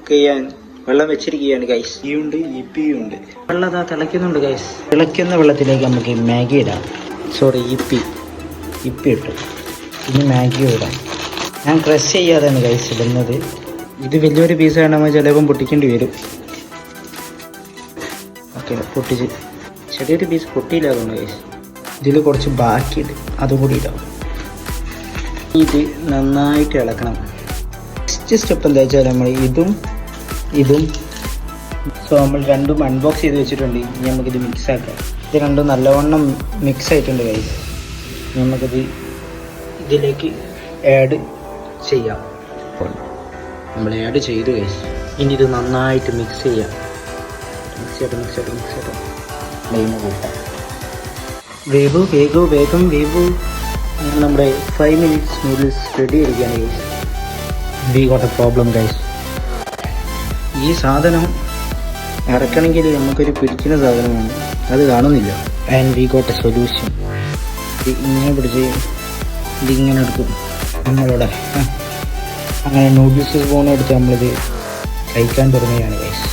Cook ചെയ്യാൻ വെള്ളം വെച്ചിരിക്കുകയാണ് ഗൈസ്. ഉണ്ട് ഇപ്പിയും ഉണ്ട്. വെള്ളം തിളയ്ക്കുന്നുണ്ട് ഗൈസ്. തിളയ്ക്കുന്ന വെള്ളത്തിലേക്ക് നമുക്ക് മാഗി ഇടാം. ഇപ്പി ഇട്ടു. ഇനി മാഗി ഇടാം. ഞാൻ ക്രഷ് ചെയ്യാതെയാണ് ഗൈസ് ഇടുന്നത്. ഇത് വലിയൊരു പീസ് ആണെങ്കിൽ ചിലപ്പം പൊട്ടിക്കേണ്ടി വരും. ഓക്കെ, പൊട്ടിച്ച്. ചെറിയൊരു പീസ് പൊട്ടിയില്ലാതുകൊണ്ട് ഗൈസ്. ഇതിൽ കുറച്ച് ബാക്കിയുണ്ട്, അതുകൂടി ഇടാം. ഇത് നന്നായിട്ട് ഇളക്കണം. നെക്സ്റ്റ് സ്റ്റെപ്പ് എന്താ വെച്ചാൽ നമ്മൾ ഇതും നമ്മൾ രണ്ടും അൺബോക്സ് ചെയ്ത് വെച്ചിട്ടുണ്ട്. ഇനി നമുക്കിത് മിക്സ് ആക്കാം. ഇത് രണ്ടും നല്ലവണ്ണം മിക്സ് ആയിട്ടുണ്ട് ഗൈസ്. നമുക്കിത് ഇതിലേക്ക് ആഡ് ചെയ്യാം. അപ്പോൾ നമ്മൾ ആഡ് ചെയ്തു ഗൈസ്. ഇനി ഇത് നന്നായിട്ട് മിക്സ് ചെയ്യാം. മിക്സ് ചെയ്യട്ടെ. ഫ്ലെയിം കൂട്ടാം. വേഗം അങ്ങനെ നമ്മുടെ 5 മിനിറ്റ്സ് നൂഡിൽസ് റെഡി ആയിരിക്കുകയാണ് guys. We got A problem guys. ഈ സാധനം ഇറക്കണമെങ്കിൽ നമുക്കൊരു പിടിക്കുന്ന സാധനമാണ്, അത് കാണുന്നില്ല. And we got A solution. ഇങ്ങനെ പിടിച്ച് ഇതിങ്ങനെ എടുക്കും നമ്മളിവിടെ. അങ്ങനെ നൂഡിൽസ് സ്പൂൺ എടുത്ത് നമ്മളിത് കഴിക്കാൻ തുടങ്ങുകയാണ് ഗൈസ്.